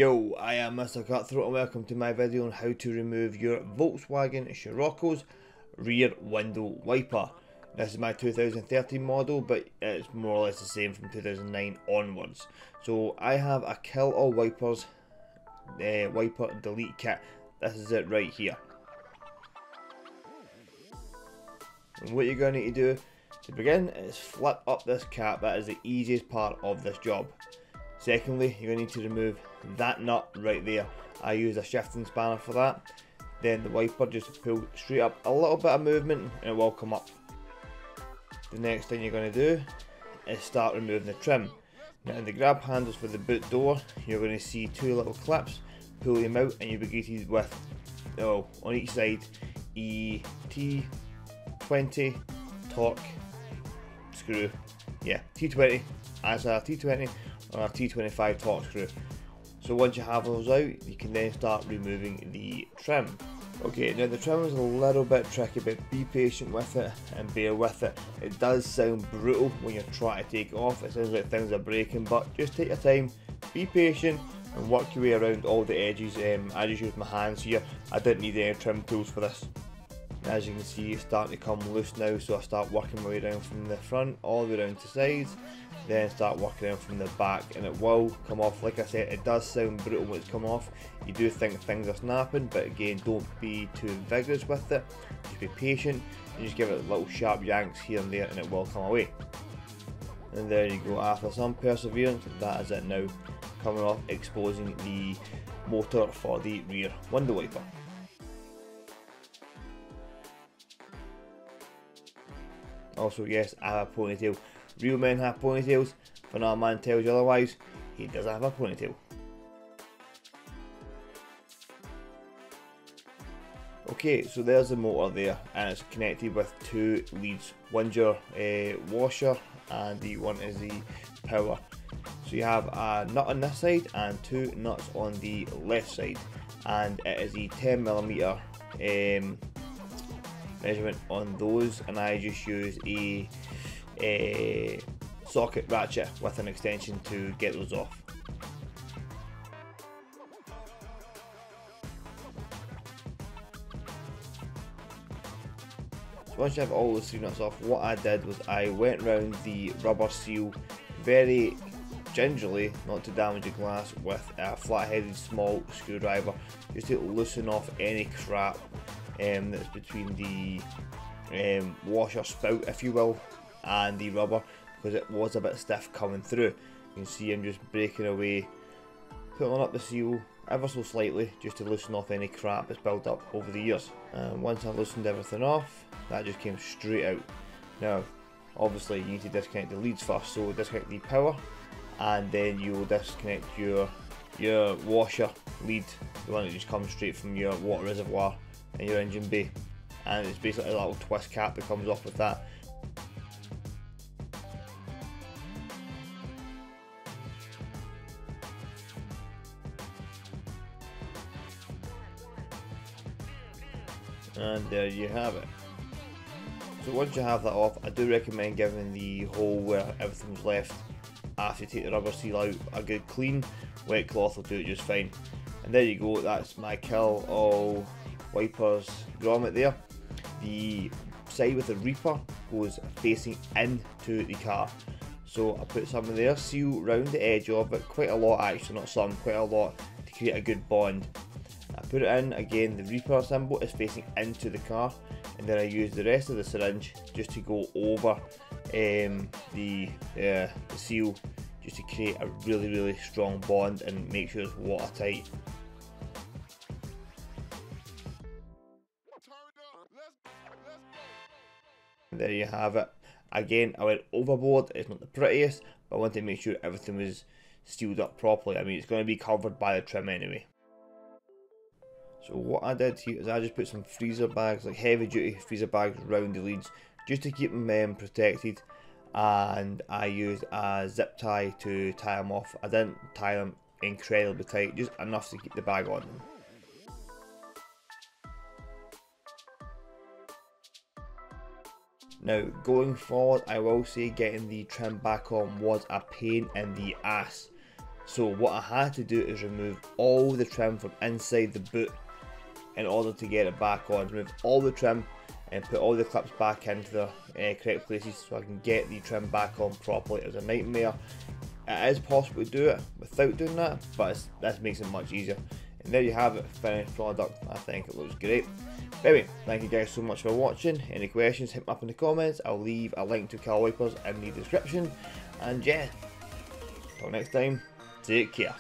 Yo, I am Mr.CuttThroat and welcome to my video on how to remove your Volkswagen Scirocco's rear window wiper. This is my 2013 model, but it's more or less the same from 2009 onwards. So I have a kill all wipers wiper delete kit. This is it right here. And what you're going to need to do to begin is flip up this cap. That is the easiest part of this job. Secondly, you're going to need to remove that nut right there. I use a shifting spanner for that. Then the wiper, just pull straight up, a little bit of movement and it will come up. The next thing you're going to do is start removing the trim. Now in the grab handles for the boot door, you're going to see two little clips. Pull them out and you'll be greeted with, on each side, a T20 torque screw. Yeah, T20 as a T20 or a T25 torque screw. So once you have those out, you can then start removing the trim. Okay, now the trim is a little bit tricky, but be patient with it and bear with it. It does sound brutal when you're trying to take it off. It sounds like things are breaking, but just take your time, be patient and work your way around all the edges. I just used my hands here. I didn't need any trim tools for this. As you can see, it's starting to come loose now, so I start working my way down from the front all the way down to sides, then start working down from the back, and it will come off. Like I said, it does sound brutal when it's come off. You do think things are snapping, but again, don't be too vigorous with it. Just be patient and just give it little sharp yanks here and there and it will come away. And there you go, after some perseverance, that is it now, coming off, exposing the motor for the rear window wiper. Also, yes, I have a ponytail. Real men have ponytails. If another man tells you otherwise, he doesn't have a ponytail. Okay, so there's the motor there, and it's connected with two leads. One's your washer, and the one is the power. So you have a nut on this side and two nuts on the left side, and it is a 10mm measurement on those, and I just use a socket ratchet with an extension to get those off. So once you have all those three nuts off, what I did was I went round the rubber seal very gingerly, not to damage the glass, with a flat-headed small screwdriver, just to loosen off any crap that's between the washer spout, if you will, and the rubber, because it was a bit stiff coming through. You can see I'm just breaking away, pulling up the seal ever so slightly just to loosen off any crap that's built up over the years. And once I loosened everything off, that just came straight out. Now obviously you need to disconnect the leads first, so disconnect the power and then you will disconnect your washer lead, the one that just comes straight from your water reservoir and your engine bay, and it's basically a little twist cap that comes off with that. And there you have it. So once you have that off, I do recommend giving the hole where everything's left after you take the rubber seal out a good clean. Wet cloth will do it just fine. And there you go, that's my kill all wipers grommet there. The side with the Reaper goes facing into the car, so I put some of their seal round the edge of it, quite a lot actually, not some, quite a lot, to create a good bond. I put it in, again the Reaper symbol is facing into the car, and then I use the rest of the syringe just to go over the seal, just to create a really strong bond and make sure it's watertight. There you have it. Again, I went overboard, it's not the prettiest, but I wanted to make sure everything was sealed up properly. I mean, it's going to be covered by the trim anyway. So what I did here is I just put some freezer bags, like heavy duty freezer bags, around the leads just to keep them protected, and I used a zip tie to tie them off. I didn't tie them incredibly tight, just enough to keep the bag on them. Now going forward, I will say getting the trim back on was a pain in the ass. So what I had to do is remove all the trim from inside the boot in order to get it back on. Remove all the trim and put all the clips back into the correct places so I can get the trim back on properly. It was a nightmare. It is possible to do it without doing that, but this makes it much easier. And there you have it, finished product. I think it looks great. But anyway, thank you guys so much for watching. Any questions, hit me up in the comments. I'll leave a link to car wipers in the description. And yeah, till next time, take care.